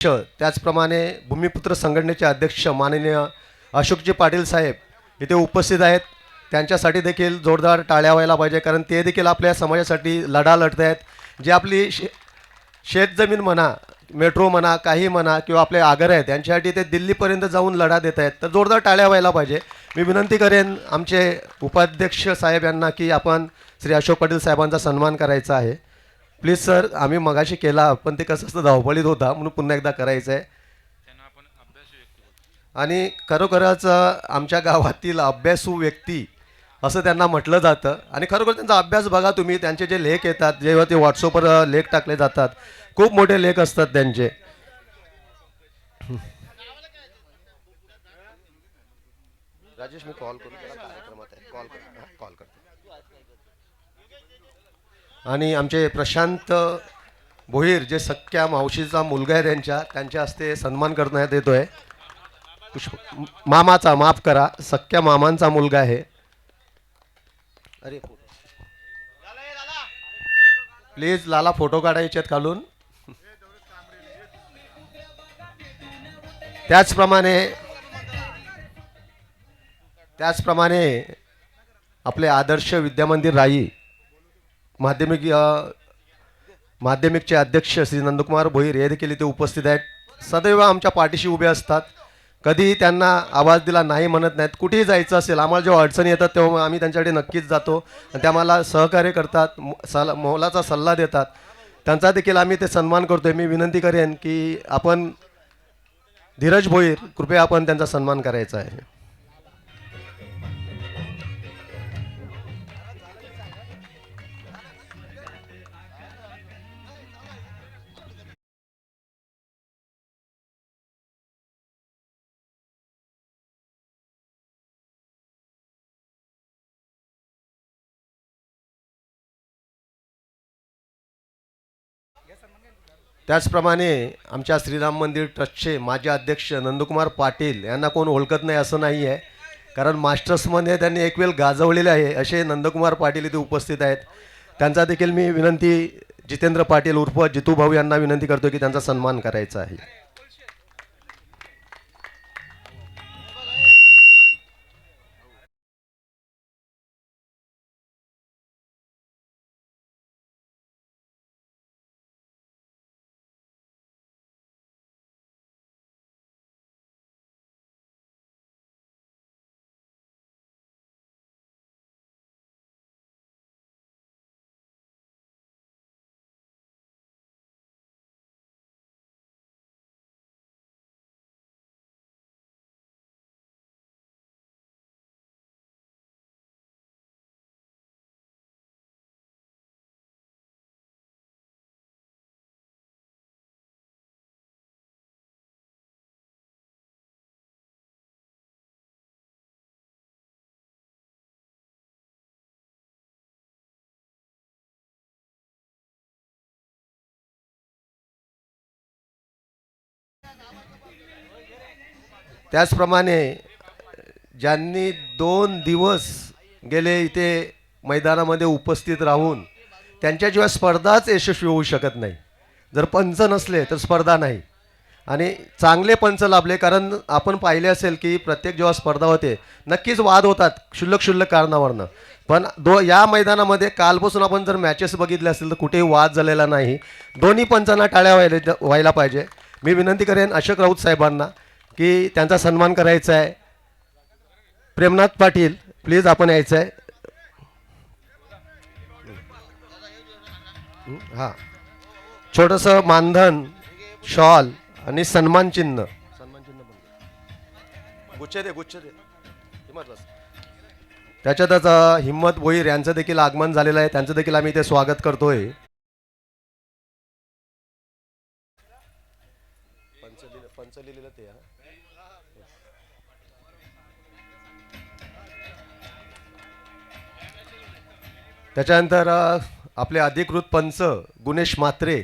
त्याचप्रमाणे भूमिपुत्र संघटनेचे अध्यक्ष माननीय अशोकजी पाटील साहेब इथे उपस्थित आहेत. त्यांच्यासाठी देखील जोरदार टाळ्या व्हायला पाहिजे, कारण ते देखील आपल्या समाजासाठी लढा लढत आहेत. जे आपली शेतजमीन म्हणा, मेट्रो म्हणा, काही म्हणा किंवा आपले आगर आहेत त्यांच्यासाठी ते दिल्लीपर्यंत जाऊन लढा देत आहेत. तर जोरदार टाळ्या व्हायला पाहिजे. मी विनंती करेन आमचे उपाध्यक्ष साहेब यांना की आपण श्री अशोक पाटील साहेबांचा सन्मान करायचा आहे. प्लीज सर, आम्ही मगाशी केला पण ते कसं असतं धावपळीत होता म्हणून पुन्हा एकदा करायचं आहे. आणि खरोखरच आमच्या गावातील अभ्यासू व्यक्ती असं त्यांना म्हटलं जातं. आणि खरोखर त्यांचा अभ्यास बघा तुम्ही, त्यांचे जे लेख येतात, जेव्हा ते व्हॉट्सअपवर लेख टाकले जातात, खूप मोठे लेख असतात त्यांचे. राजेश, मी कॉल करू कार्यक्रमात आहे, कॉल करतो. आणि आमचे प्रशांत भोईर जे सख्या मावशीचा मुलगा आहे त्यांच्या हस्ते सन्मान करण्यात येतोय. मामाचा, माफ करा, सख्या मामांचा मुलगा आहे. अरे प्लीज लाला फोटो काढायचे खालून. त्याचप्रमाणे आपले आदर्श विद्यामंदिर राई माध्यमिकचे अध्यक्ष श्री नंदकुमार भोईर हे देखील इथे उपस्थित आहेत. सदैव आमच्या पाठीशी उभे असतात. कधी त्यांना आवाज दिला नाही म्हणत नाहीत. कुठेही जायचं असेल, आम्हाला जेव्हा अडचणी येतात तेव्हा आम्ही त्यांच्याकडे नक्कीच जातो आणि ते आम्हाला सहकार्य करतात, मोलाचा सल्ला देतात. त्यांचा देखील आम्ही ते सन्मान करतोय. मी विनंती करेन की आपण धीरज भोईर, कृपया आपण त्यांचा सन्मान करायचा आहे. त्याचप्रमाणे आमच्या श्रीराम मंदिर ट्रस्टचे माजी अध्यक्ष नंदकुमार पाटील यांना कोण ओळखत नाही असं नाही आहे, कारण मास्टर्समध्ये त्यांनी एक वेळ गाजवलेले आहे असे नंदकुमार पाटील इथे उपस्थित आहेत. त्यांचा देखील मी विनंती जितेंद्र पाटील उर्फ जितू भाऊ यांना विनंती करतो की त्यांचा सन्मान करायचा आहे. त्याचप्रमाणे ज्यांनी 2 दिवस गेले इथे मैदानामध्ये उपस्थित राहून त्यांच्याशिवाय स्पर्धाच यशस्वी होऊ शकत नाही. जर पंच नसले तर स्पर्धा नाही. आणि चांगले पंच लाभले, कारण आपण पाहिले असेल की प्रत्येक जेव्हा स्पर्धा होते नक्कीच वाद होतात क्षुल्लक कारणावरनं, पण या मैदानामध्ये कालपासून आपण जर मॅचेस बघितले असतील तर कुठेही वाद झालेला नाही. दोन्ही पंचांना टाळ्या व्हायला पाहिजे. मी विनंती करेन अशोक राऊत साहेबांना की त्यांचा सन्मान करायचा आहे. प्रेमनाथ पाटील, प्लीज आपण यायचं आहे. हां, छोटंसं मानधन, शॉल आणि सन्मान चिन्ह गुच्छ दे त्याच्यातच हिम्मत भोईर यांचं देखील आगमन झालेलं आहे. त्यांचं देखील आम्ही इथे स्वागत करतोय. पंच लिहिलेलं ते. त्याच्यानंतर आपले अधिकृत पंच गुणेश म्हात्रे.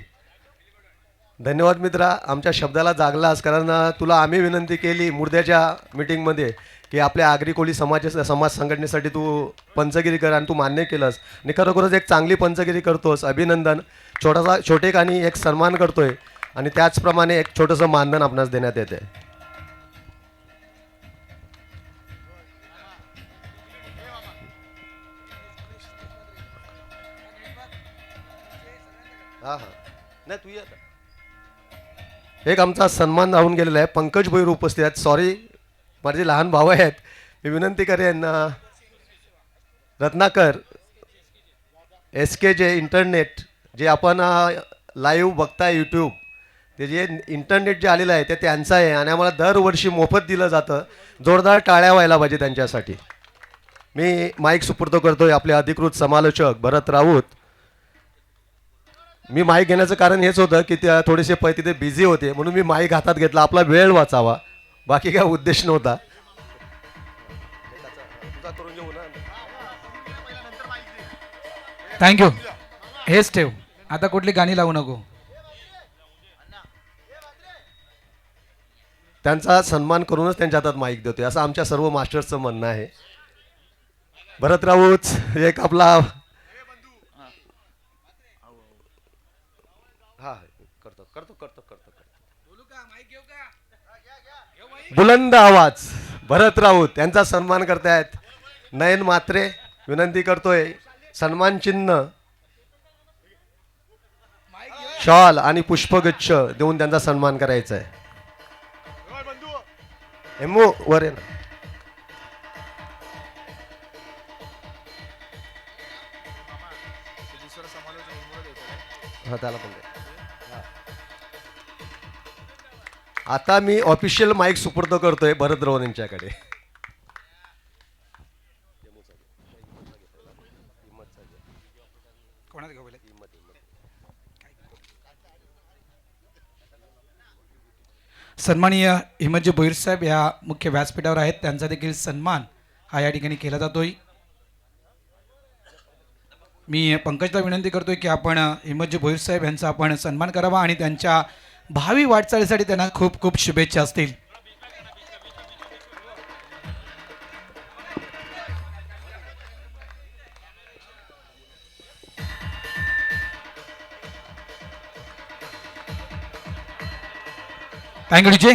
धन्यवाद मित्रा, आमच्या शब्दाला जागलास, कारण तुला आम्ही विनंती केली मुर्द्याच्या मीटिंगमध्ये की आपल्या आगरी कोळी समाज संघटनेसाठी तू पंचगिरी कर आणि तू मान्य केलंस. आणि खरोखरच एक चांगली पंचगिरी करतोस, अभिनंदन. छोटेखानी एक सन्मान करतोय. आणि त्याचप्रमाणे एक छोटंसं मानधन आपणास देण्यात येते. हां हां नाही तू आता एक आमचा सन्मान राहून गेलेला आहे. पंकज भोईर उपस्थित आहेत. सॉरी माझे लहान भाऊ आहेत. मी विनंती करेन रत्नाकर एस के जे इंटरनेट जे आपण लाईव्ह बघताय यूट्यूब ते जे इंटरनेट जे आलेलं आहे ते त्यांचं आहे आणि आम्हाला दरवर्षी मोफत दिलं जातं. जोरदार टाळ्या व्हायला पाहिजे त्यांच्यासाठी. मी माईक सुपूर्द करतोय आपले अधिकृत समालोचक भरत राऊत. मी माईक घेण्याचं कारण हेच होतं की त्या थोडेसे तिथे बिझी होते म्हणून मी माईक हातात घेतला आपला वेळ वाचावा. बाकी काय उद्देश नव्हता. थँक्यू. हेच ठेव आता कुठली गाणी लावू नको. त्यांचा सन्मान करूनच त्यांच्या हातात माईक देतोय असं आमच्या सर्व मास्टर्सचं म्हणणं आहे. भरत राऊत एक आपला हा करतो करतो करतो करतो बुलंद आवाज भरत राऊत यांचा सन्मान करतायत. नयन मात्रे विनंती करतोय सन्मान चिन्ह शॉल आणि पुष्पगुच्छ देऊन त्यांचा सन्मान करायचा आहे. एमओ वर आहे ना. हा त्याला पण दे. आता मी ऑफिशियल माईक सुपूर्द करतोय भरत राऊत यांच्याकडे. सन्माननीय हिमतजी भोईर साहेब या मुख्य व्यासपीठावर आहेत. त्यांचा देखील सन्मान हा या ठिकाणी केला जातोय. मी पंकजला विनंती करतोय की आपण हिमतजी भोईर साहेब यांचा आपण सन्मान करावा आणि त्यांच्या भावी वाटचालीसाठी त्यांना खूप खूप शुभेच्छा असतील. Thank you DJ.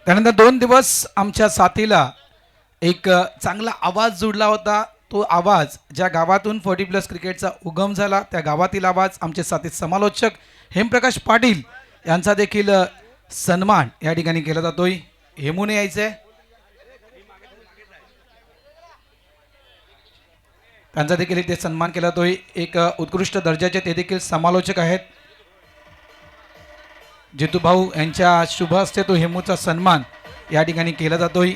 त्यानंतर 2 दिवस आमच्या साथीला एक चांगला आवाज जुडला होता. तो आवाज ज्या गावातून 40+ क्रिकेटचा उगम झाला त्या गावातील आवाज आमचे साथी समालोचक हेमप्रकाश पाटील यांचा देखील सन्मान या ठिकाणी केला जातोय. हेमूने यायचंय. त्यांचा देखील इथे सन्मान केला जातोय. एक उत्कृष्ट दर्जाचे ते देखील समालोचक आहेत. जितू भाऊ यांच्या शुभ हस्ते तो हेमूचा सन्मान या ठिकाणी केला जातोय.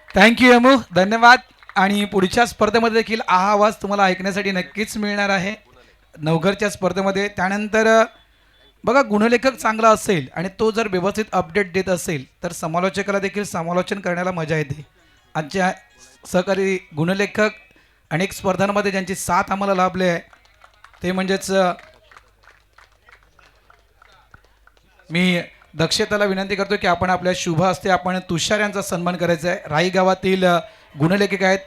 थँक्यू हेमू, धन्यवाद. आणि पुढच्या स्पर्धेमध्ये देखील हा आवाज तुम्हाला ऐकण्यासाठी नक्कीच मिळणार आहे नवघरच्या स्पर्धेमध्ये. त्यानंतर बघा गुणलेखक चांगला असेल आणि तो जर व्यवस्थित अपडेट देत असेल तर समालोचकाला देखील समालोचन करण्याला मजा येते. आजच्या सहकारी गुणलेखक अनेक स्पर्धांमध्ये ज्यांची साथ आम्हाला लाभले आहे ते म्हणजेच मी दक्षताला विनंती करतो की आपण आपल्या शुभ हस्ते आपण तुषार यांचा सन्मान करायचा आहे. राई गावातील गुणलेखक आहेत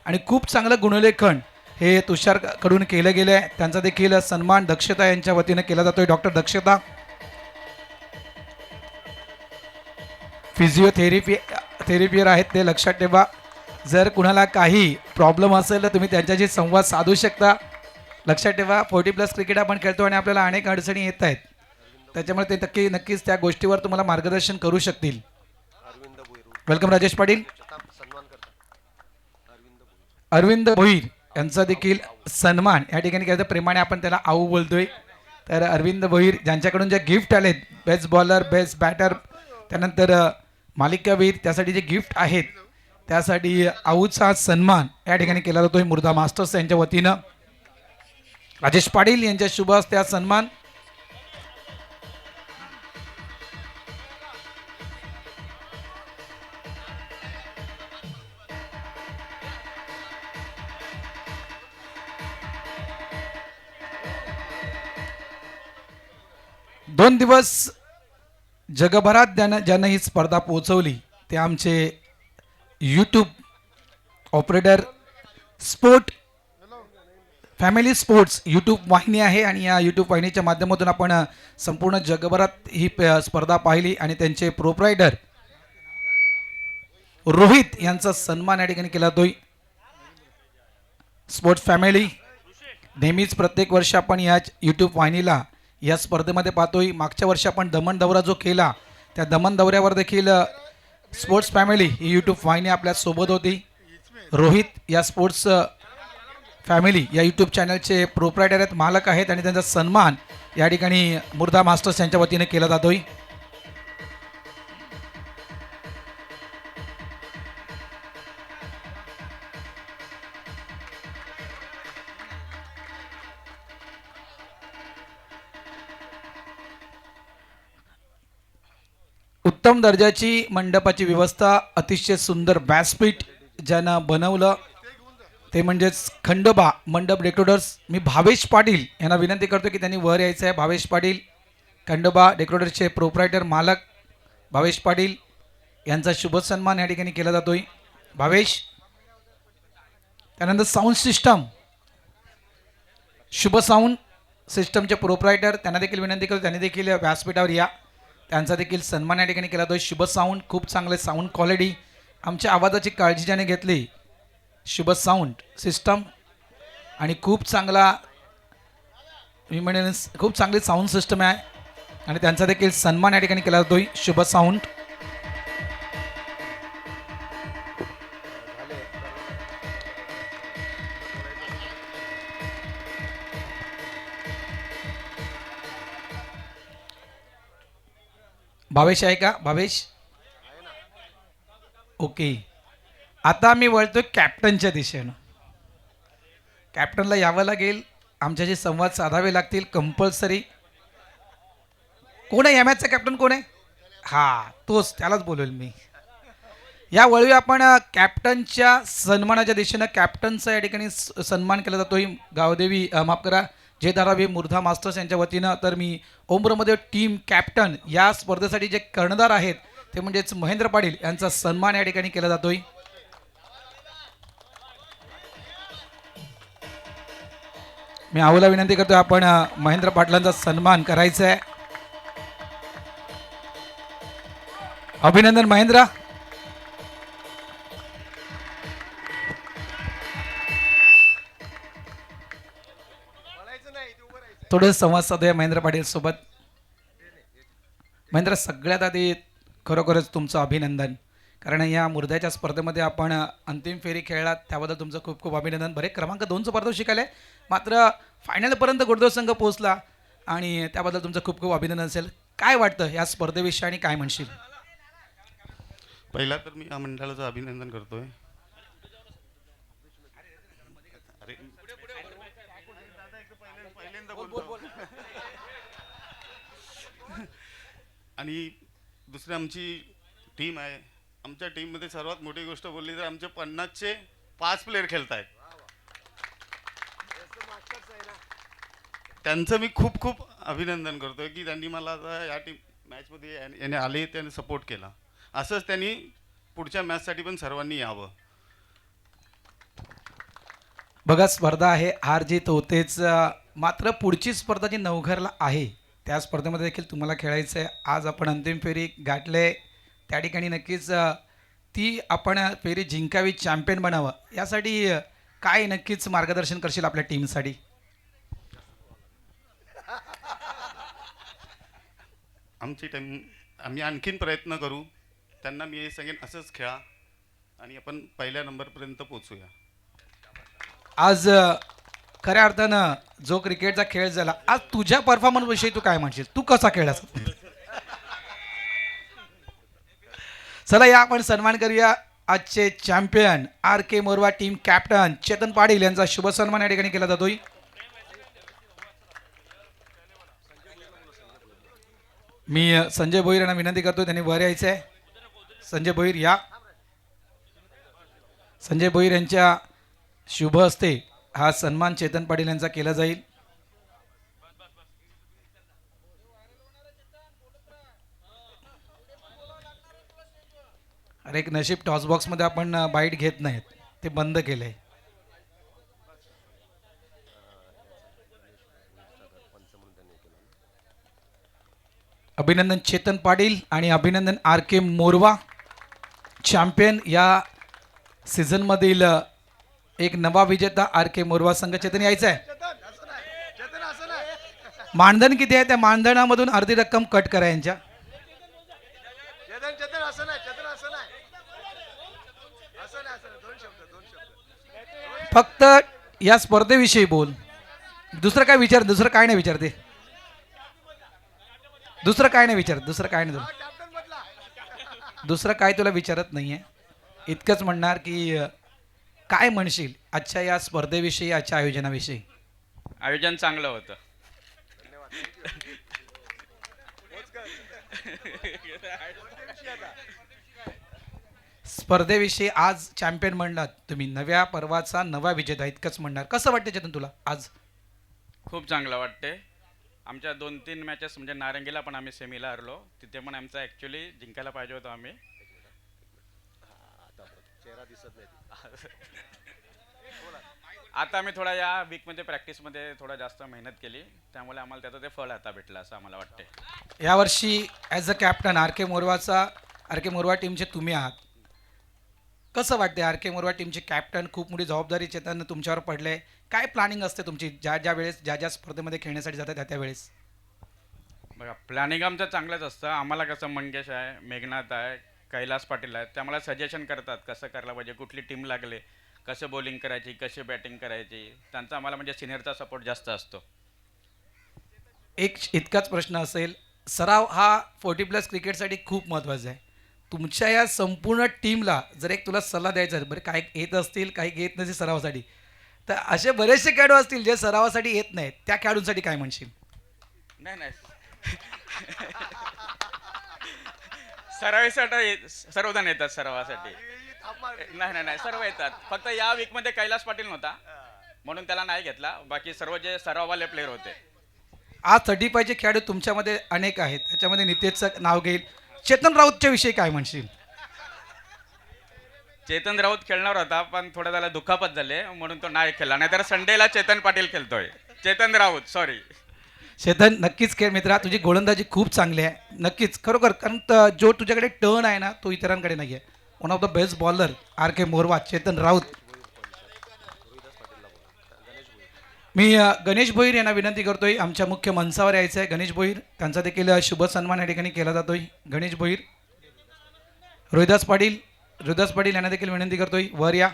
आणि खूप चांगलं गुणलेखन हे तुषार कडून केलं गेलं आहे. त्यांचा देखील सन्मान दक्षता यांच्या वतीने केला जातोय. डॉक्टर दक्षता फिजिओथेरपियर आहेत ते लक्षात ठेवा. जर कुणाला काही प्रॉब्लेम असेल तर तुम्ही त्यांच्याशी संवाद साधू शकता. लक्षात ठेवा 40+ क्रिकेट आपण खेळतो आणि आपल्याला अनेक अडचणी येत आहेत. त्याच्यामुळे ते नक्कीच त्या गोष्टीवर तुम्हाला मार्गदर्शन करू शकतील. वेलकम राजेश पाटील. अरविंद भोईर यांचा देखील सन्मान या ठिकाणी केला. प्रेमाने आपण त्याला आऊ बोलतोय. तर अरविंद भोईर ज्यांच्याकडून जे गिफ्ट आलेत बेस्ट बॉलर बेस्ट बॅटर त्यानंतर मालिकावीर त्यासाठी जे गिफ्ट आहेत त्यासाठी आऊचा सन्मान या ठिकाणी केला जातोय मुर्दा मास्टर्स यांच्या वतीनं. राजेश पाटील यांच्या शुभ हस्ते सन्मान. दोन दिवस जगभरात ज्यानं ही स्पर्धा पोहोचवली ते आमचे YouTube operator sport family sports YouTube वाहिनी आहे आणि या यूट्यूब वाहिनीच्या माध्यमातून आपण संपूर्ण जगभरात ही स्पर्धा पाहिली आणि त्यांचे प्रोप्रायटर रोहित यांचा सन्मान या ठिकाणी केला जातोय. स्पोर्ट्स फॅमिली नेहमीच प्रत्येक वर्षी आपण या यूट्यूब वाहिनीला या स्पर्धेमध्ये पाहतोय. मागच्या वर्षी आपण दमण दौरा जो केला त्या दमण दौऱ्यावर देखील स्पोर्ट्स फॅमिली ही यूट्यूब वाहिनी आपल्या सोबत होती. रोहित या स्पोर्ट्स फॅमिली या यूट्यूब चॅनलचे प्रोप्रायटर आहेत, मालक आहेत आणि त्यांचा सन्मान या ठिकाणी मुर्दा मास्टर्स यांच्या वतीने केला जातोय. उत्तम दर्जाची मंडपाची व्यवस्था, अतिशय सुंदर व्यासपीठ ज्यानं बनवलं ते म्हणजेच खंडोबा मंडप डेकोरेटर्स. मी भावेश पाटील यांना विनंती करतो की त्यांनी वर यायचं आहे. भावेश पाटील खंडोबा डेकोरेटर्सचे प्रोप्रायटर मालक भावेश पाटील यांचा शुभ सन्मान या ठिकाणी केला जातोय. भावेश. त्यानंतर साऊंड सिस्टम शुभ साऊंड सिस्टमचे प्रोप्रायटर त्यांना देखील विनंती करतो त्यांनी देखील व्यासपीठावर या. त्यांचा देखील सन्मान या ठिकाणी केला जातो. शुभ साऊंड खूप चांगले साऊंड क्वालिटी, आमच्या आवाजाची काळजी ज्याने घेतली शुभ साऊंड सिस्टम आणि खूप चांगला मी म्हणेन खूप चांगली साऊंड सिस्टम आहे आणि त्यांचा देखील सन्मान या ठिकाणी केला जातोय. शुभ साऊंड. भावेश आहे का? भावेश ओके. आता मी वळतोय कॅप्टनच्या दिशेनं. कॅप्टनला यावं लागेल, आमच्याशी संवाद साधावे लागतील कंपल्सरी. कोण आहे या मॅचचा कॅप्टन? कोण आहे? हा तोच, त्यालाच बोलेल मी. या वळवी आपण कॅप्टनच्या सन्मानाच्या दिशेनं कॅप्टनचा या ठिकाणी सन्मान केला जातोय. गावदेवी माफ करा जे धारावी मुर्धा मास्टर्स यांच्या वतीनं. तर मी ओमब्रमध्ये टीम कॅप्टन या स्पर्धेसाठी जे कर्णधार आहेत ते म्हणजेच महेंद्र पाटील यांचा सन्मान या ठिकाणी केला जातोय. मी आऊला विनंती करतो आपण महेंद्र पाटलांचा सन्मान करायचा आहे. अभिनंदन महेंद्र. थोडं संवाद साधूया महेंद्र पाटील सोबत. महेंद्र, सगळ्यात आधी खरोखरच तुमचं अभिनंदन, कारण या मुर्द्याच्या स्पर्धेमध्ये आपण अंतिम फेरी खेळलात त्याबद्दल तुमचं खूप खूप अभिनंदन. बरे क्रमांक 2चं पारितोषिक आलं मात्र फायनलपर्यंत गुडदेव संघ पोहोचला आणि त्याबद्दल तुमचं खूप खूप अभिनंदन असेल. काय वाटतं या स्पर्धेविषयी आणि काय म्हणशील? पहिला तर मी या मंडळाचं अभिनंदन करतोय. आणि दुसरी आमची टीम आहे. आमच्या टीममध्ये सर्वात मोठी गोष्ट बोलली तर आमचे 50चे 5 प्लेयर खेळत आहेत. त्यांचं मी खूप खूप अभिनंदन करतोय की त्यांनी मला आता या टीम मॅचमध्ये याने आले, त्याने सपोर्ट केला. असंच त्यांनी पुढच्या मॅचसाठी पण सर्वांनी यावं. बघा स्पर्धा आहे, हार जीत होतेच, मात्र पुढची स्पर्धा जी नवघरला आहे त्या स्पर्धेमध्ये देखील तुम्हाला खेळायचं आहे. आज आपण अंतिम फेरी गाठले, त्या ठिकाणी नक्कीच ती आपण फेरी जिंकावी, चॅम्पियन बनावं, यासाठी काय नक्कीच मार्गदर्शन करशील आपल्या टीमसाठी? आमची टीम आम्ही आणखीन प्रयत्न करू. त्यांना मी हे सांगेन असंच खेळा आणि आपण पहिल्या नंबरपर्यंत पोचूया. आज खऱ्या अर्थानं जो क्रिकेटचा खेळ झाला, आज तुझ्या परफॉर्मन्स विषयी तू काय म्हणशील? तू कसा खेळलास? चला या आपण सन्मान करूया आजचे champion R K Morwa team captain Chetan Patil यांचा शुभ सन्मान या ठिकाणी केला जातोय. मी संजय भोईर यांना विनंती करतो त्यांनी वर यायचं आहे. संजय भोईर या. संजय भोईर यांच्या शुभ हस्ते हा सन्मान चेतन पाटील यांचा केला जाईल. अरे एक नशीब टॉस बॉक्समध्ये आपण बाईट घेत नाहीत, ते बंद केलंय. अभिनंदन चेतन पाटील आणि अभिनंदन आर के मोरवा, चॅम्पियन या सीझनमधील एक नवा विजेता आर के मोरवा संघ. चेतन यायचं आहे. मानधन किती आहे? त्या मानधनामधून अर्धी रक्कम कट करा यांच्या. फक्त या स्पर्धेविषयी बोल, दुसरं काय विचार, दुसरं काय नाही विचारते, दुसरं काय नाही विचारत, दुसरं काय नाही तुला, दुसरं काय तुला विचारत नाहीये. इतकंच म्हणणार की काय म्हणशील आजच्या या स्पर्धेविषयी, आजच्या आयोजनाविषयी? आयोजन चांगलं होतं. स्पर्धेविषयी आज चॅम्पियन म्हणलात तुम्ही, नव्या पर्वाचा नवा विजेता, इतकंच म्हणणार. कसं वाटतं चेतन तुला आज? खूप चांगलं वाटते. आमच्या 2-3 मॅचेस म्हणजे नारंगीला पण आम्ही सेमीला हरलो, तिथे पण आमचा ॲक्च्युली जिंकायला पाहिजे होतो आम्ही. आता आम्ही थोडा या वीकमध्ये प्रॅक्टिसमध्ये थोडा जास्त मेहनत केली, त्यामुळे आम्हाला त्याचं ते फळ आता भेटलं असं आम्हाला वाटते. यावर्षी as a captain R K Morwa टीमचे तुम्ही आहात. कसं वाटते आर के मोरवा टीमचे कॅप्टन? खूप मोठी जबाबदारी चेतन तुमच्यावर पडले. काय प्लॅनिंग असते तुमची ज्या वेळेस ज्या स्पर्धेमध्ये खेळण्यासाठी जातात त्या वेळेस? बघा, प्लॅनिंग आमचं चांगलंच असतं. आम्हाला कसं मंगेश आहे, मेघनाथ आहे, कैलास पाटील आहे, ते आम्हाला सजेशन करतात कसं करायला पाहिजे, कुठली टीम लागले, कसं बॉलिंग करायची, कशी बॅटिंग करायची. त्यांचा आम्हाला म्हणजे सिनियरचा सपोर्ट जास्त असतो. एक इतकाच प्रश्न असेल, सराव हा 40+ क्रिकेटसाठी खूप महत्त्वाचा आहे. तुमच्या या संपूर्ण टीमला जर एक तुला सल्ला द्यायचा आहे, बरं काही येत असतील, काही येत नसतील सरावासाठी, तर असे बरेचसे खेळाडू असतील जे सरावासाठी येत नाहीत, त्या खेळाडूंसाठी काय म्हणशील? नाही सरावासाठी सर्वजण येतात सरावासाठी. नाही सर्व येतात. फक्त या वीकमध्ये कैलास पाटील नव्हता म्हणून त्याला नाही घेतला, बाकी सर्व जे सराववाले प्लेयर होते. आज 35चे खेळाडू तुमच्यामध्ये अनेक आहेत, त्याच्यामध्ये नितेशचं नाव घेईल. चेतन राऊतच्या विषयी काय म्हणशील? चेतन राऊत खेळणार होता, पण थोडं त्याला दुखापत झाले म्हणून तो नाही खेळला. नाहीतर संडेला चेतन पाटील खेळतोय. चेतन राऊत सॉरी. चेतन नक्कीच खेळ मित्रा, तुझी गोलंदाजी खूप चांगली आहे, नक्कीच खरोखर. कारण जो तुझ्याकडे टर्न आहे ना, तो इतरांकडे नाही आहे. One of the best bowler R K Morwa, Chetan Raut. मी गणेश भोईर यांना विनंती करतोय, आमच्या मुख्य मंचावर यायचं आहे. गणेश भोईर, त्यांचा देखील शुभ सन्मान या ठिकाणी केला जातोय. गणेश भोईर. रोहिदास पाटील यांना देखील विनंती करतोय, वर या.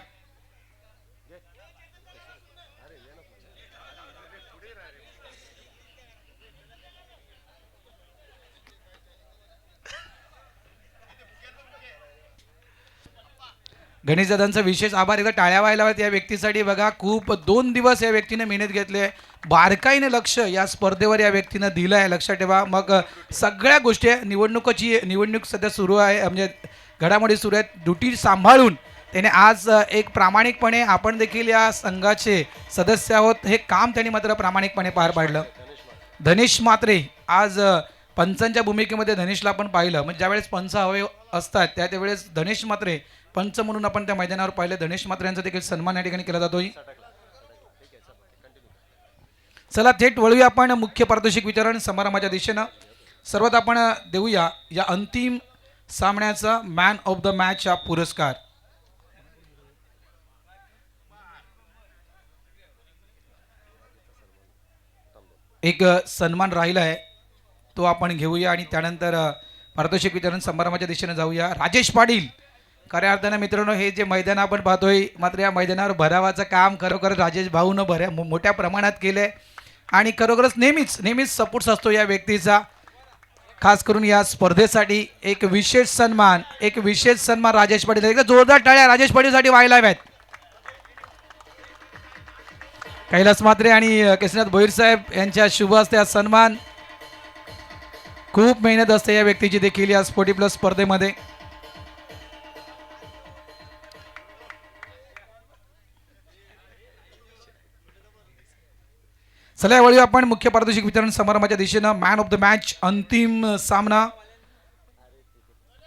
गणेश दादांचा विशेष आभार. एकदा टाळ्या व्हायला हव्यात या व्यक्तीसाठी. बघा, खूप 2 दिवस या व्यक्तीने मेहनत घेतली आहे, बारकाईने लक्ष या स्पर्धेवर या व्यक्तीनं दिलं आहे, लक्षात ठेवा. मग सगळ्या गोष्टी, निवडणूक सध्या सुरू आहे, म्हणजे घडामोडी सुरू आहेत, ड्युटी सांभाळून त्याने आज एक प्रामाणिकपणे, आपण देखील या संघाचे सदस्य आहोत, हे काम त्यांनी मात्र प्रामाणिकपणे पार पाडलं. धनेश म्हात्रे, आज पंचांच्या भूमिकेमध्ये धनेशला आपण पाहिलं, म्हणजे ज्यावेळेस पंच हवे असतात त्यावेळेस धनेश म्हात्रे पंच म्हणून आपण त्या मैदानावर पाहिले. धनेश म्हात्रे यांचा देखील सन्मान या ठिकाणी केला जातोय. चला थेट वळूया आपण मुख्य पारितोषिक वितरण समारंभाच्या दिशेनं. सर्वात आपण देऊया या अंतिम सामन्याचा मॅन ऑफ द मॅच हा पुरस्कार. एक सन्मान राहिला आहे, तो आपण घेऊया आणि त्यानंतर पारितोषिक वितरण समारंभाच्या दिशेने जाऊया. राजेश पाटील, खऱ्या अर्थानं मित्रांनो हे जे मैदान आपण पाहतोय, मात्र या मैदानावर भरावाचं काम खरोखर राजेश भाऊनं मोठ्या प्रमाणात केलंय आणि खरोखरच नेहमीच सपोर्ट असतो या व्यक्तीचा. खास करून या स्पर्धेसाठी एक विशेष सन्मान राजेश पाटील. एकदा जोरदार टाळ्या राजेश पाटीलसाठी व्हायला हव्यात. कैलास म्हात्रे आणि केशनाथ भोईर साहेब यांच्या शुभ हस्ते हा सन्मान. खूप मेहनत असते या व्यक्तीची देखील या 40+ स्पर्धेमध्ये. चला वळूया आपण मुख्य पारितोषिक वितरण समारंभाच्या दिशेनं. मॅन ऑफ द मॅच अंतिम सामना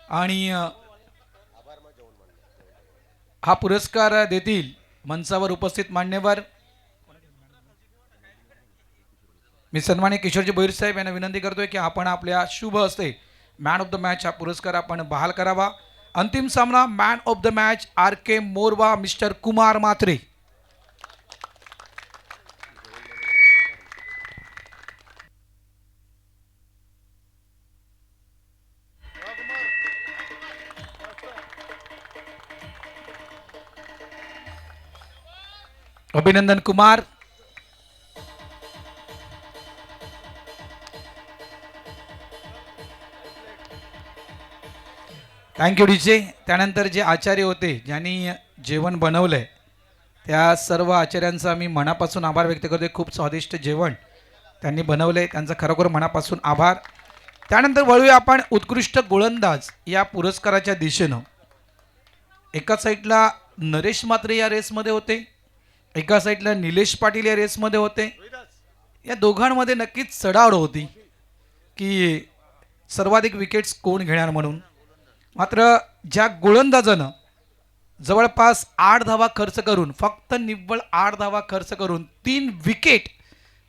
आणि हा पुरस्कार देतील मंचावर उपस्थित मान्यवर. मी सन्माननीय किशोरजी भोईर साहेब यांना विनंती करतोय की आपण आपल्या शुभ हस्ते मॅन ऑफ द मॅच हा पुरस्कार आपण बहाल करावा. अंतिम सामना man of the match RK Morwa mister Kumar Mhatre. अभिनंदन कुमार. Thank you DJ. त्यानंतर जे आचार्य होते ज्यांनी जेवण बनवलंय त्या सर्व आचार्यांचा मी मनापासून आभार व्यक्त करतोय. खूप स्वादिष्ट जेवण त्यांनी बनवलंय, त्यांचा खरोखर मनापासून आभार. त्यानंतर वळूया आपण उत्कृष्ट गोलंदाज या पुरस्काराच्या दिशेनं. एका साईडला नरेश म्हात्रे या रेसमध्ये होते, एका साईडला निलेश पाटील या रेसमध्ये होते. या दोघांमध्ये नक्कीच चढाओढ होती की सर्वाधिक विकेट्स कोण घेणार म्हणून. मात्र ज्या गोलंदाजानं जवळपास 8 धावा खर्च करून, फक्त निव्वळ 8 धावा खर्च करून 3 विकेट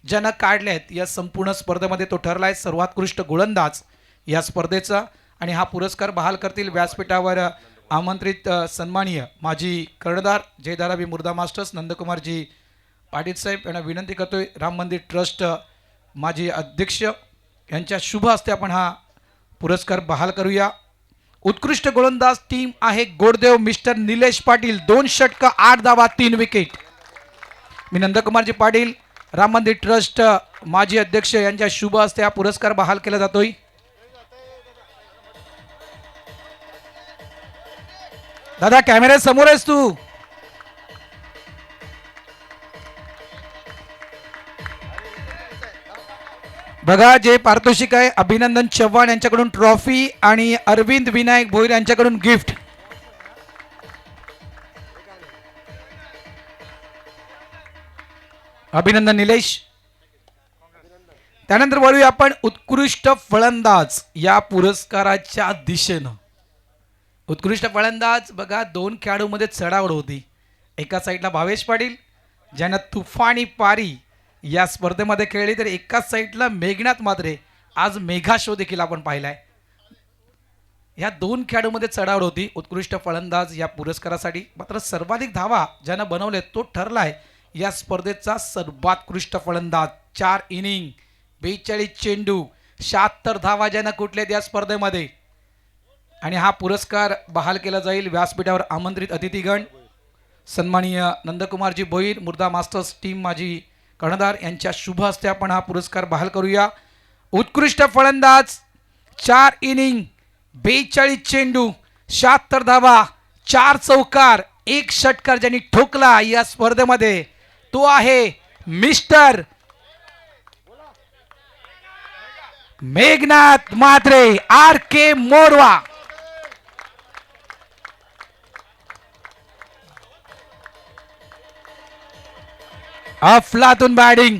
ज्यानं काढल्या आहेत या संपूर्ण स्पर्धेमध्ये, तो ठरला आहे सर्वोत्कृष्ट गोलंदाज या स्पर्धेचा. आणि हा पुरस्कार बहाल करतील व्यासपीठावर आमंत्रित सन्माननीय माजी कर्णधार जय धारावी मुर्दा मास्टर्स नंदकुमारजी पाटील साहेब यांना विनंती करतोय. राम मंदिर ट्रस्ट माजी अध्यक्ष यांच्या शुभ हस्ते आपण हा पुरस्कार बहाल करूया. उत्कृष्ट गोलंदाज टीम आहे गोडदेव मिस्टर निलेश पाटील. 2 षटकं 8 धावा 3 विकेट. मी नंदकुमारजी पाटील राम मंदिर ट्रस्ट माजी अध्यक्ष यांच्या शुभ हस्ते हा पुरस्कार बहाल केला जातोय. दादा कॅमेरा समोर आहेस तू. बघा जे पारितोषिक आहे अभिनंदन चव्हाण यांच्याकडून ट्रॉफी आणि अरविंद विनायक भोईर यांच्याकडून गिफ्ट. अभिनंदन निलेश. त्यानंतर वळूया आपण उत्कृष्ट फलंदाज या पुरस्काराच्या दिशेनं. उत्कृष्ट फलंदाज बघा 2 खेळाडूंमध्ये चढाओढ होती. एका साईडला भावेश पाटील ज्यानं तुफानी पारी या स्पर्धेमध्ये खेळली, तर एकाच साईडला मेघनाथ म्हात्रे. आज मेघा शो देखील आपण पाहिलाय. या 2 खेळाडूंमध्ये चढाओढ होती उत्कृष्ट फलंदाज या पुरस्कारासाठी. मात्र सर्वाधिक धावा ज्यानं बनवले तो ठरलाय या स्पर्धेचा सर्वोत्कृष्ट फलंदाज. 4 इनिंग 42 चेंडू 76 धावा ज्यानं कुठल्यात या स्पर्धेमध्ये. आणि हा पुरस्कार बहाल केला जाईल व्यासपीठावर आमंत्रित अतिथीगण सन्माननीय नंदकुमारजी भोईर मुर्दा मास्टर्स टीम माजी कर्णधार यांच्या शुभ हस्ते आपण हा पुरस्कार बहाल करूया. उत्कृष्ट फलंदाज 4 इनिंग 42 चेंडू 76 धावा 4 चौकार 1 षटकार ज्यांनी ठोकला या स्पर्धेमध्ये तो आहे मिस्टर मेघनाथ म्हात्रे RK मोरवा. अफलातून बॅटिंग.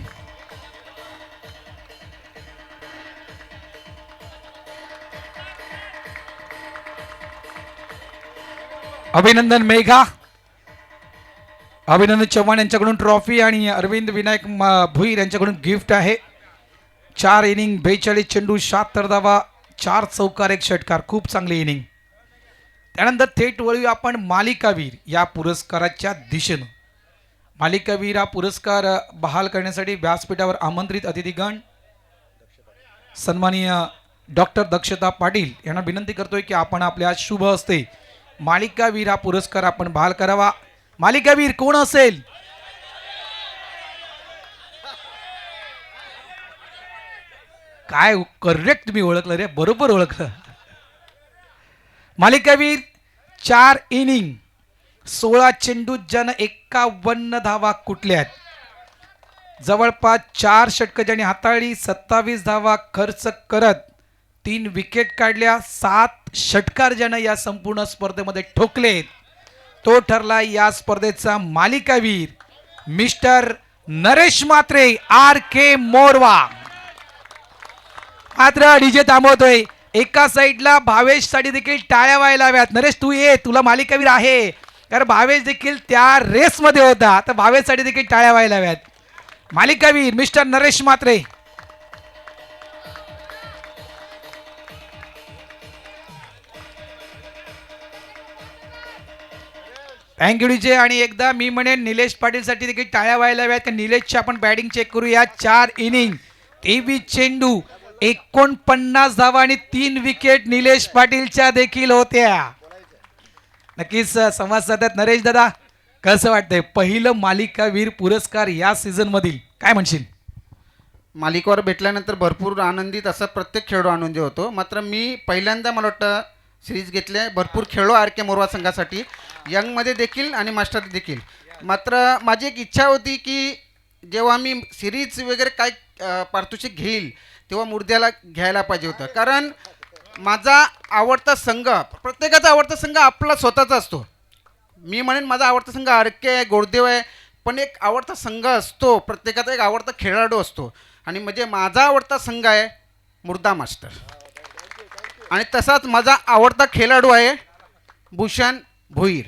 अभिनंदन मेघा. अभिनंदन चव्हाण यांच्याकडून ट्रॉफी आणि अरविंद विनायक भुईर यांच्याकडून गिफ्ट आहे. 4 इनिंग 42 चेंडू 76 धावा 4 चौकार 1 षटकार. खूप चांगली इनिंग. त्यानंतर थेट वळूया आपण मालिकावीर या पुरस्काराच्या दिशेनं. मालिकावीर हा पुरस्कार बहाल करण्यासाठी व्यासपीठावर आमंत्रित अतिथीगण सन्माननीय डॉक्टर दक्षता पाटील यांना विनंती करतोय की आपण आपल्या शुभ हस्ते मालिकावीर हा पुरस्कार आपण बहाल करावा. मालिकावीर कोण असेल? काय करेक्ट मी ओळखलं रे, बरोबर ओळखलं. मालिकावीर 4 इनिंग 16 चेंडू ज्यानं 51 धावा कुठल्यात. जवळपास 4 षटकं ज्यांनी हाताळली 27 धावा खर्च करत 3 विकेट काढल्या. 7 षटकार ज्यानं या संपूर्ण स्पर्धेमध्ये ठोकलेत तो ठरला या स्पर्धेचा मालिकावीर मिस्टर नरेश म्हात्रे RK मोरवा. मात्र डीजे थांबवतोय. एका साईडला भावेश साठी देखील टाळ्या व्हायला हव्यात. नरेश तू ये, तुला मालिकावीर आहे. कारण भावेश देखील त्या रेसमध्ये होता, तर भावेशसाठी देखील टाळ्या व्हायला हव्यात. मालिकावीर mister Naresh Mhatre. Thank you DJ. आणि एकदा मी म्हणेन निलेश पाटीलसाठी देखील टाळ्या व्हायला हव्यात, कारण निलेशची आपण बॅटिंग चेक करूया. 4 इनिंग 23 चेंडू 49 धावा आणि 3 विकेट निलेश पाटीलच्या देखील होत्या. नक्कीच संवाद साधत नरेश दादा, कसं वाटतंय पहिलं मालिकावीर पुरस्कार या सीझन मधील, काय म्हणशील? मालिकावर भेटल्यानंतर भरपूर आनंदित, असं प्रत्येक खेळाडू आनंदी होतो. मात्र मी पहिल्यांदा मला वाटतं सिरीज घेतली आहे, भरपूर खेळलो आर के मोरवा संघासाठी, यंगमध्ये देखील आणि मास्टर देखील. मात्र माझी एक इच्छा होती की जेव्हा मी सिरीज वगैरे काय पारितोषिक घेईल तेव्हा मुर्द्याला घ्यायला पाहिजे होतं. कारण माझा आवडता संघ, प्रत्येकाचा आवडता संघ आपला स्वतःचा असतो. मी म्हणेन माझा आवडता संघ आर के आहे, गोडदेव आहे, पण एक आवडता संघ असतो, प्रत्येकाचा एक आवडता खेळाडू असतो. आणि म्हणजे माझा आवडता संघ आहे मुर्दा मास्टर, आणि तसाच माझा आवडता खेळाडू आहे भूषण भोईर.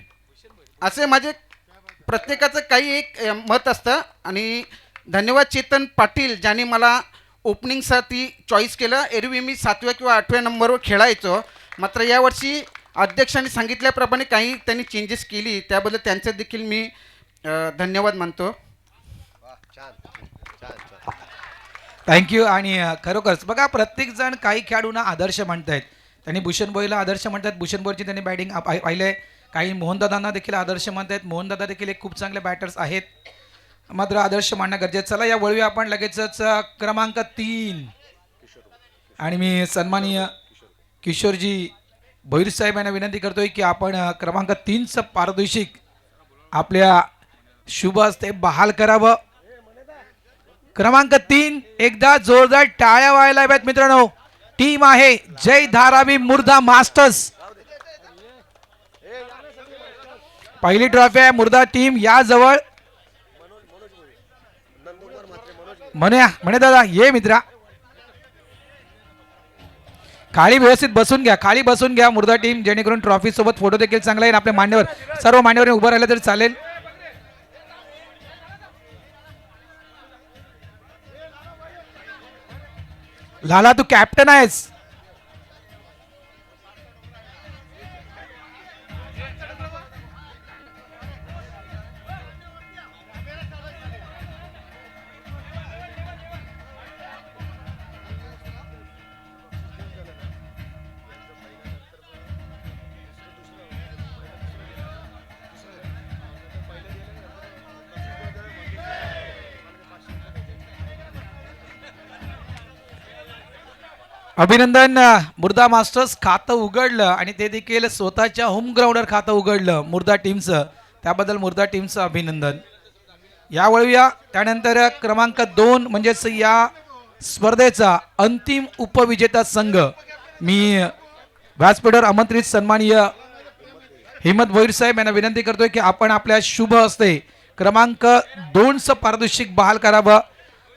असे माझे प्रत्येकाचं काही एक मत असतं. आणि धन्यवाद चेतन पाटील ज्यांनी मला ओपनिंगसाठी चॉईस केलं. एरवी मी 7व्या किंवा 8व्या नंबरवर खेळायचो, मात्र यावर्षी अध्यक्षांनी सांगितल्याप्रमाणे काही त्यांनी चेंजेस केली, त्याबद्दल त्यांचं देखील मी धन्यवाद मानतो. थँक्यू. आणि खरोखरच बघा, प्रत्येक जण काही खेळाडूंना आदर्श म्हणतायत. त्यांनी भूषण भोईला आदर्श म्हणतात, भूषण भोईची त्यांनी बॅटिंग पाहिले. काही मोहनदादांना देखील आदर्श म्हणतायत, मोहनदादा देखील एक खूप चांगले बॅटर्स आहेत, मात्र आदर्श मानणं गरजेचं. चला या वळूया आपण लगेचच क्रमांक 3. आणि मी सन्माननीय किशोरजी भोईर साहेब यांना विनंती करतोय की आपण क्रमांक 3चं पारितोषिक आपल्या शुभ हस्ते बहाल करावं. क्रमांक 3, एकदा जोरदार टाळ्या व्हायला हव्यात मित्रांनो. टीम आहे जय धारावी मुर्दा मास्टर्स. पहिली ट्रॉफी आहे मुर्दा टीम या जवळ. म्हणे दादा ये मित्रा, खाली व्यवस्थित बसून घ्या, खाली बसून घ्या मुर्दा टीम, जेणेकरून ट्रॉफी सोबत फोटो देखील चांगला येईल. आपले मान्यवर, सर्व मान्यवर उभं राहिलं तरी चालेल. लाला तू कॅप्टन आहेस. अभिनंदन. मुर्दा मास्टर्स खातं उघडलं आणि ते देखील स्वतःच्या होम ग्राउंडवर खातं उघडलं मुर्दा टीमचं, त्याबद्दल मुर्दा टीमचं अभिनंदन. या वळूया त्यानंतर क्रमांक 2 म्हणजेच या स्पर्धेचा अंतिम उपविजेता संघ. मी व्यासपीठावर आमंत्रित सन्माननीय हिम्मत भोईर साहेब यांना विनंती करतोय की आपण आपल्या शुभ हस्ते क्रमांक 2चं पारितोषिक बहाल करावं.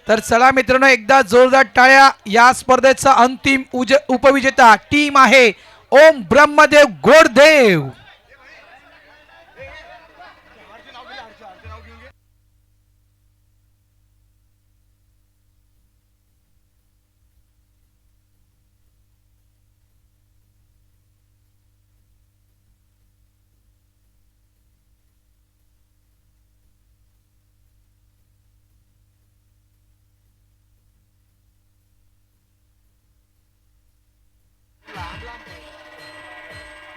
तर चला मित्रांनो, एकदा जोरदार टाळ्या. या स्पर्धेचा अंतिम उपविजेता टीम आहे ओम ब्रह्मदेव गोडदेव.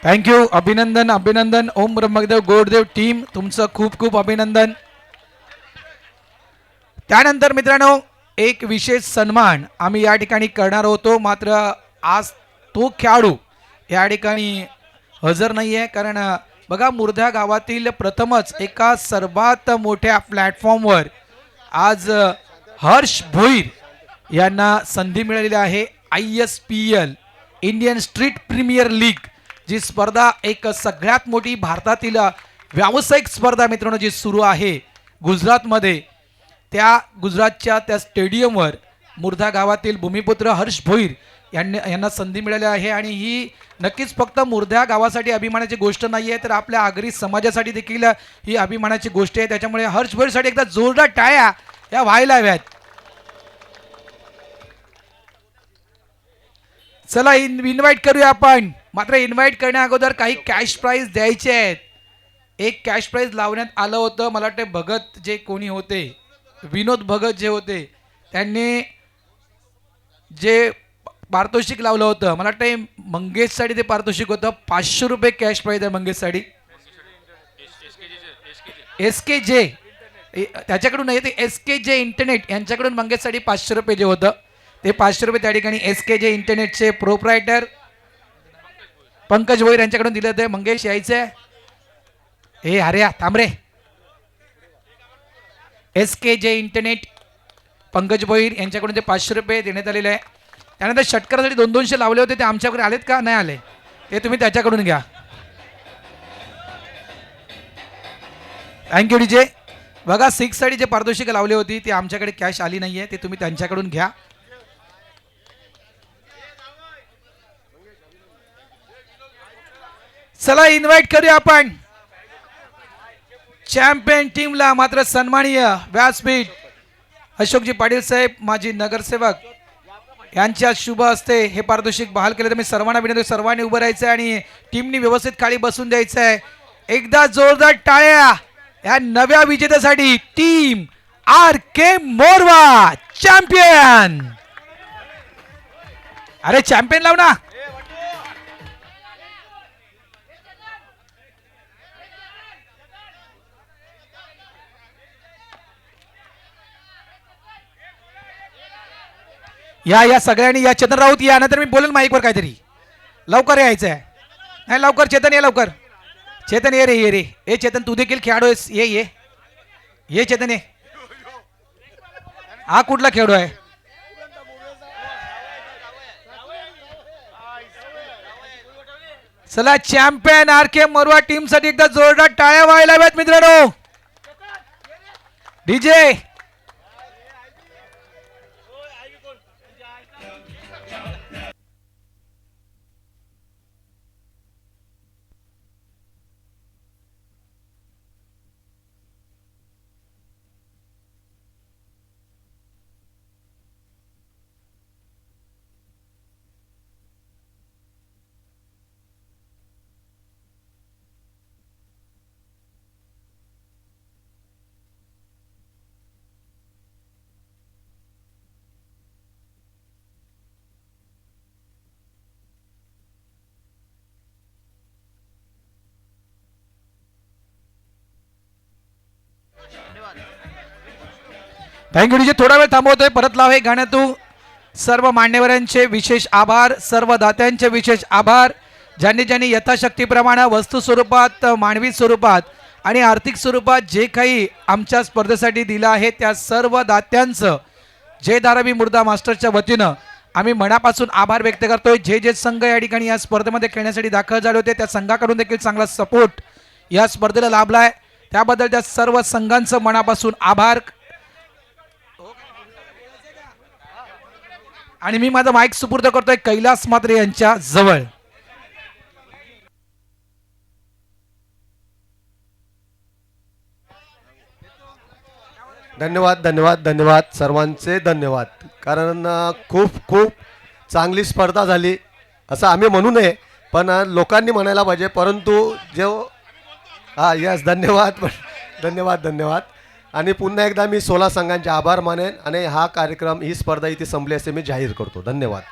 थँक्यू. अभिनंदन अभिनंदन. ओम ब्रह्मदेव गोडदेव टीम, तुमचं खूप खूप अभिनंदन. त्यानंतर मित्रांनो, एक विशेष सन्मान आम्ही या ठिकाणी करणार होतो, मात्र आज तो खेळाडू या ठिकाणी हजर नाही आहे. कारण बघा, मुर्दा गावातील प्रथमच एका सर्वात मोठ्या प्लॅटफॉर्मवर आज हर्ष भोईर यांना संधी मिळालेली आहे. ISPL Indian street premier league, जी स्पर्धा एक सगळ्यात मोठी भारतातील व्यावसायिक स्पर्धा मित्रांनो जी सुरू आहे गुजरातमध्ये, त्या गुजरातच्या त्या स्टेडियमवर मुर्दा गावातील भूमिपुत्र हर्ष भोईर यांना संधी मिळाली आहे आणि ही नक्कीच फक्त मुर्द्या गावासाठी अभिमानाची गोष्ट नाही आहे, तर आपल्या आगरी समाजासाठी देखील ही अभिमानाची गोष्ट आहे. त्याच्यामुळे हर्ष भोईरसाठी एकदा जोरदार टाळ्या या व्हायला हव्यात. चला इन्व्हाइट करूया आपण. मात्र इन्व्हाइट करण्या अगोदर काही कॅश प्राइज द्यायचे आहेत. एक कॅश प्राइज लावण्यात आलं होतं. मला वाटतं भगत जे कोणी होते, विनोद भगत जे होते, त्यांनी जे पारितोषिक लावलं होतं, मला वाटतं मंगेशसाठी ते पारितोषिक होतं. 500 रुपये कॅश प्राइज आहे मंगेशसाठी. SKJ त्याच्याकडून नाही, ते SKJ इंटरनेट यांच्याकडून मंगेशसाठी 500 रुपये जे होतं ते 500 रुपये त्या ठिकाणी SKJ इंटरनेटचे प्रोप्रायटर पंकज भोईर यांच्याकडून दिलं होतं. मंगेश यायचंय. हे अरे थांब रे. SKJ इंटरनेट पंकज भोईर यांच्याकडून ते 500 रुपये देण्यात आलेले आहे. त्यानंतर षटकारासाठी 200 लावले होते, ते आमच्याकडे आलेत का नाही आले ते तुम्ही त्याच्याकडून घ्या. Thank you DJ. बघा 6 साठी जे पारितोषिक लावली होती ती आमच्याकडे कॅश आली नाहीये, ते तुम्ही त्यांच्याकडून घ्या. चला इन्व्हाइट करूया आपण चॅम्पियन टीमला. मात्र सन्माननीय व्यासपीठ अशोकजी पाटील साहेब माजी नगरसेवक यांच्या शुभ हस्ते हे पारितोषिक बहाल केले. तर मी सर्वांना विनंती, सर्वांनी उभं राहायचं आणि टीमनी व्यवस्थित खाली बसून द्यायचं आहे. एकदा जोरदार टाळ्या या नव्या विजेत्यासाठी. Team RK Morwa champion. अरे चॅम्पियन लाव ना. या सगळ्यांनी या. चेतन राऊत या, नंतर मी बोलेल माईकवर काहीतरी. लवकर यायचं आहे. नाही लवकर चेतन ये, लवकर चेतन ये रे, ये रे. ए चेतन तू देखील खेळाडू आहेस, ये ये ये चेतन ये. हा कुठला खेळाडू आहे? चला चॅम्पियन RK मोरवा टीम साठी एकदा जोरदार टाळ्या व्हायला हव्यात मित्रांनो. DJ thank you DJ. थोडा वेळ थांबवतोय, परत लाव हे गाणं तू. सर्व मान्यवरांचे विशेष आभार, सर्व दात्यांचे विशेष आभार, ज्यांनी ज्यांनी यथाशक्तीप्रमाणे वस्तू स्वरूपात, मानवी स्वरूपात आणि आर्थिक स्वरूपात जे काही आमच्या स्पर्धेसाठी दिलं आहे त्या सर्व दात्यांचं जय धारावी मुर्दा मास्टरच्या वतीनं आम्ही मनापासून आभार व्यक्त करतोय. जे जे संघ या ठिकाणी या स्पर्धेमध्ये खेळण्यासाठी दाखल झाले होते त्या संघाकडून देखील चांगला सपोर्ट या स्पर्धेला लाभलाय, त्याबद्दल त्या सर्व संघांचं मनापासून आभार. आणि मी माझा माईक सुपूर्द करतोय कैलास म्हात्रे यांच्या जवळ. धन्यवाद धन्यवाद धन्यवाद सर्वांचे धन्यवाद. कारण खूप खूप चांगली स्पर्धा झाली असं आम्ही म्हणू नये, पण लोकांनी म्हणायला पाहिजे. परंतु यस धन्यवाद धन्यवाद धन्यवाद. आणि पुन्हा एकदा मी 16 संघांचे आभार मानेन आणि हा कार्यक्रम, ही स्पर्धा इथे संपली असे मी जाहीर करतो. धन्यवाद.